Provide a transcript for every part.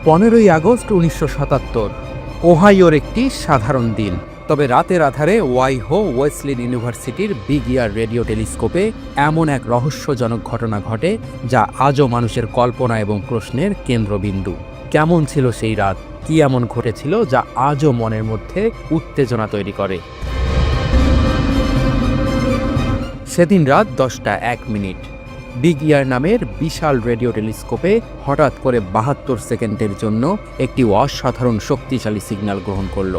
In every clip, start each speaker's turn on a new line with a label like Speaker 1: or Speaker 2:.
Speaker 1: 15ই August 1977 ওহাইওর একটি সাধারণ দিন। তবে রাতের আধারে ওয়াইহো ওয়েসলিন ইউনিভার্সিটির বিগ ইয়ার রেডিও টেলিস্কোপে এমন এক রহস্যজনক ঘটনা ঘটে যা আজও মানুষের কল্পনা এবং প্রশ্নের কেন্দ্রবিন্দু। কেমন ছিল সেই রাত? কি এমন ঘটেছিল যা আজও মনের মধ্যে উত্তেজনা তৈরি করে? সেদিন রাত 10:01। বিগ ইয়ার নামের বিশাল রেডিও টেলিস্কোপে হঠাৎ করে 72 সেকেন্ডের জন্য একটি অসাধারণ শক্তিশালী সিগন্যাল গ্রহণ করল।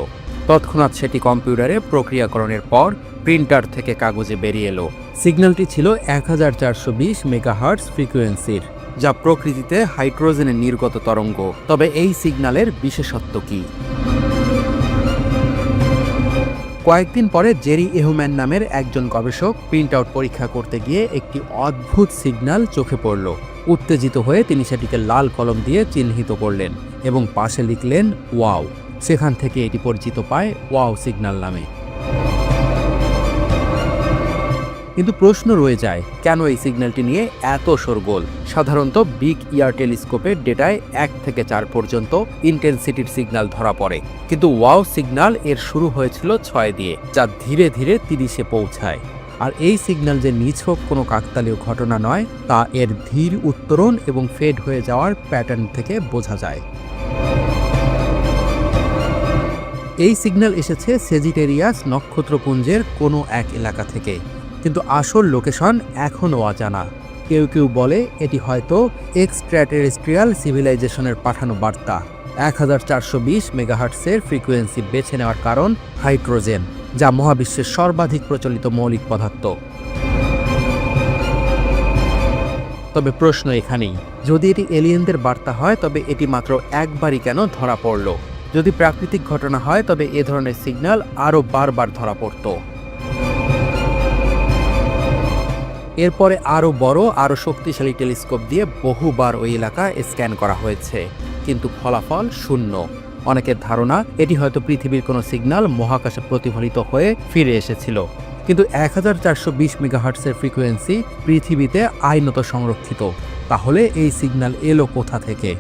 Speaker 1: তৎক্ষণাৎ সেটি কম্পিউটারে প্রক্রিয়াকরণের পর প্রিন্টার থেকে কাগজে বেরিয়ে এলো। সিগন্যালটি ছিল 1420 মেগাহার্টজ ফ্রিকোয়েন্সির, যা প্রকৃতিতে হাইড্রোজেনের নির্গত তরঙ্গ। তবে এই সিগন্যালের বিশেষত্ব কী? কয়েকদিন পরে জেরি এহুম্যান নামের একজন গবেষক প্রিন্ট আউট পরীক্ষা করতে গিয়ে একটি অদ্ভুত সিগন্যাল চোখে পড়ল। উত্তেজিত হয়ে তিনি সেটিকে লাল কলম দিয়ে চিহ্নিত করলেন এবং পাশে লিখলেন ওয়াও। সেখান থেকে এটি পরিচিত পায় ওয়াও সিগন্যাল নামে। কিন্তু প্রশ্ন রয়ে যায়, কেন এই সিগন্যালটি নিয়ে এত শোরগোল? সাধারণত বিগ ইয়ার টেলিস্কোপের ডেটায় 1 থেকে 4 পর্যন্ত ইন্টেন্সিটির সিগন্যাল ধরা পড়ে, কিন্তু ওয়াও সিগন্যাল এর শুরু হয়েছিল 6 দিয়ে, যা ধীরে ধীরে 30-এ পৌঁছায়। আর এই সিগন্যাল যে নিছক কোনো কাকতালীয় ঘটনা নয়, তা এর ধীর উত্তরণ এবং ফেড হয়ে যাওয়ার প্যাটার্ন থেকে বোঝা যায়। এই সিগন্যাল এসেছে সেজিটেরিয়াস নক্ষত্রপুঞ্জের কোনো এক এলাকা থেকে, কিন্তু আসল লোকেশন এখনও অজানা। কেউ কেউ বলে এটি হয়তো এক্সট্রাটেরেস্ট্রিয়াল সিভিলাইজেশনের পাঠানো বার্তা। 1420 মেগাহার্টসের ফ্রিকোয়েন্সি বেছে নেওয়ার কারণ হাইড্রোজেন, যা মহাবিশ্বের সর্বাধিক প্রচলিত মৌলিক পদার্থ। তবে প্রশ্ন এখানেই, যদি এটি এলিয়েনদের বার্তা হয় তবে এটি মাত্র একবারই কেন ধরা পড়ল? যদি প্রাকৃতিক ঘটনা হয় তবে এ ধরনের সিগন্যাল আরও বারবার ধরা পড়ত। এরপরে আরও বড়, আরও শক্তিশালী টেলিস্কোপ দিয়ে বহুবার ওই এলাকা স্ক্যান করা হয়েছে, কিন্তু ফলাফল শূন্য। অনেকের ধারণা এটি হয়তো পৃথিবীর কোনো সিগন্যাল মহাকাশে প্রতিফলিত হয়ে ফিরে এসেছিল। কিন্তু 1420 মেগাহার্টসের ফ্রিকোয়েন্সি পৃথিবীতে আইনত সংরক্ষিত। তাহলে এই সিগন্যাল এলো কোথা থেকে?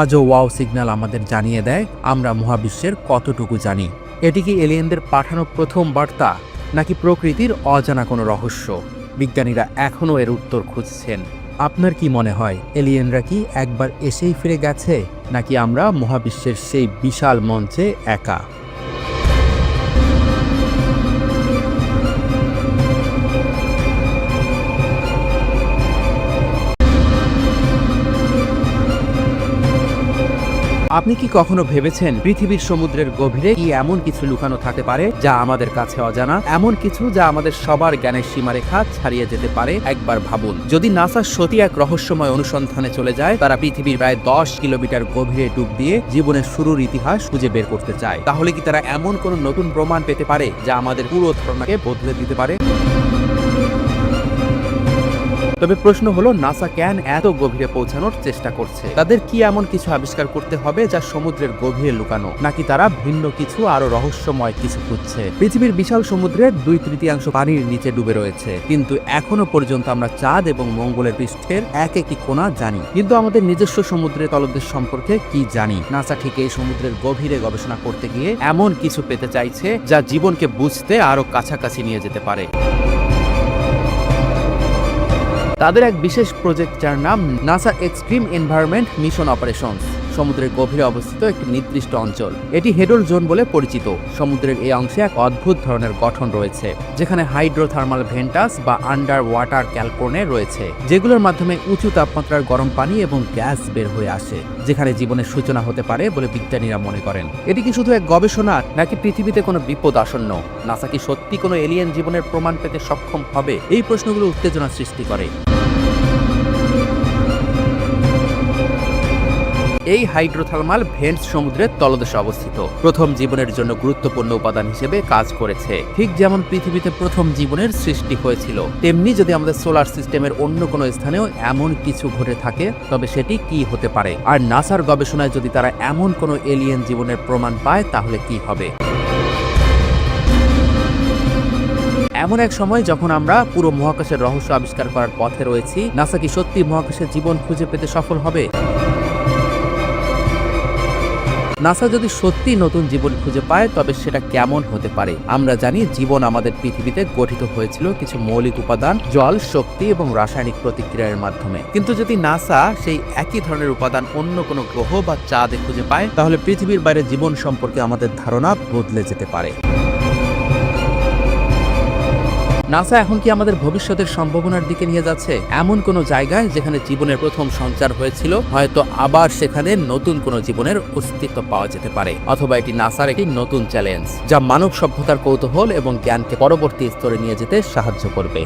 Speaker 1: আজও ওয়াও সিগন্যাল আমাদের জানিয়ে দেয় আমরা মহাবিশ্বের কতটুকু জানি। এটি কি এলিয়েনদের পাঠানো প্রথম বার্তা, নাকি প্রকৃতির অজানা কোনো রহস্য? বিজ্ঞানীরা এখনও এর উত্তর খুঁজছেন। আপনার কি মনে হয়, এলিয়েনরা কি একবার এসেই ফিরে গেছে, নাকি আমরা মহাবিশ্বের সেই বিশাল মঞ্চে একা? আপনি কি কখনো ভেবেছেন পৃথিবীর সমুদ্রের গভীরে কি এমন কিছু লুকানো থাকতে পারে যা আমাদের কাছে অজানা? এমন কিছু যা আমাদের সবার জ্ঞানের সীমারেখা ছাড়িয়ে যেতে পারে। একবার ভাবুন, যদি নাসা সত্যি এক রহস্যময় অনুসন্ধানে চলে যায়, তারা পৃথিবীর প্রায় 10 কিলোমিটার গভীরে ডুব দিয়ে জীবনের শুরুর ইতিহাস খুঁজে বের করতে চায়, তাহলে কি তারা এমন কোনো নতুন প্রমাণ পেতে পারে যা আমাদের পুরো ধারণাকে বদলে দিতে পারে? তবে প্রশ্ন হলো, নাসা কেন এত গভীরে পৌঁছানোর চেষ্টা করছে? তাদের কি এমন কিছু আবিষ্কার করতে হবে যা সমুদ্রের গভীরে লুকানো, নাকি তারা ভিন্ন কিছু, আরো রহস্যময় কিছু খুঁজছে? পৃথিবীর বিশাল সমুদ্রের 2/3 পানির নিচে ডুবে রয়েছে, কিন্তু এখনো পর্যন্ত আমরা চাঁদ এবং মঙ্গলের পৃষ্ঠের একটি কোণা জানি। কিন্তু আমাদের নিজস্ব সমুদ্রের তলদেশ সম্পর্কে কি জানি? নাসা ঠিক এই সমুদ্রের গভীরে গবেষণা করতে গিয়ে এমন কিছু পেতে চাইছে যা জীবনকে বুঝতে আরো কাছাকাছি নিয়ে যেতে পারে। তাদের এক বিশেষ প্রজেক্ট, যার নাম NASA extreme environment mission operations, সমুদ্রের গভীরে অবস্থিত একটি নির্দিষ্ট অঞ্চল। এটি হেডল জোন বলে পরিচিত। সমুদ্রের এই অংশে এক অদ্ভুত ধরনের গঠন রয়েছে, যেখানে হাইড্রোথার্মাল ভেন্টাস বা আন্ডার ওয়াটার ক্যালকোনে রয়েছে, যেগুলোর মাধ্যমে উঁচু তাপমাত্রার গরম পানি এবং গ্যাস বের হয়ে আসে, যেখানে জীবনের সূচনা হতে পারে বলে বিজ্ঞানীরা মনে করেন। এটি কি শুধু এক গবেষণা, নাকি পৃথিবীতে কোনো বিপদ আসন্ন? নাসা কি সত্যি কোনো এলিয়েন জীবনের প্রমাণ পেতে সক্ষম হবে? এই প্রশ্নগুলো উত্তেজনা সৃষ্টি করে। এই হাইড্রোথার্মাল ভেন্টস সমুদ্রের তলদেশে অবস্থিত প্রথম জীবনের জন্য গুরুত্বপূর্ণ উপাদান হিসেবে কাজ করেছে। ঠিক যেমন পৃথিবীতে প্রথম জীবনের সৃষ্টি হয়েছিল, তেমনি যদি আমাদের সোলার সিস্টেমের অন্য কোনো স্থানেও এমন কিছু ঘটে থাকে, তবে সেটি কি হতে পারে? আর নাসার গবেষণায় যদি তারা এমন কোনো এলিয়েন জীবনের প্রমাণ পায়, তাহলে কি হবে? এমন এক সময় যখন আমরা পুরো মহাকাশের রহস্য আবিষ্কার করার পথে রয়েছি, নাসা কি সত্যি মহাকাশে জীবন খুঁজে পেতে সফল হবে? নাসা যদি সত্যি নতুন জীবন খুঁজে পায় তবে সেটা কেমন হতে পারে? আমরা জানি জীবন আমাদের পৃথিবীতে গঠিত হয়েছিল কিছু মৌলিক উপাদান, জল, শক্তি এবং রাসায়নিক প্রতিক্রিয়ার মাধ্যমে। কিন্তু যদি নাসা সেই একই ধরনের উপাদান অন্য কোনো গ্রহ বা চাঁদে খুঁজে পায়, তাহলে পৃথিবীর বাইরে জীবন সম্পর্কে আমাদের ধারণা বদলে যেতে পারে। নাসা এখন কি আমাদের ভবিষ্যতের সম্ভাবনার দিকে নিয়ে যাচ্ছে? এমন কোনো জায়গায় যেখানে জীবনের প্রথম সঞ্চার হয়েছিল, হয়তো আবার সেখানে নতুন কোনো জীবনের অস্তিত্ব পাওয়া যেতে পারে। অথবা এটি নাসার একটি নতুন চ্যালেঞ্জ, যা মানব সভ্যতার কৌতূহল এবং জ্ঞানকে পরবর্তী স্তরে নিয়ে যেতে সাহায্য করবে।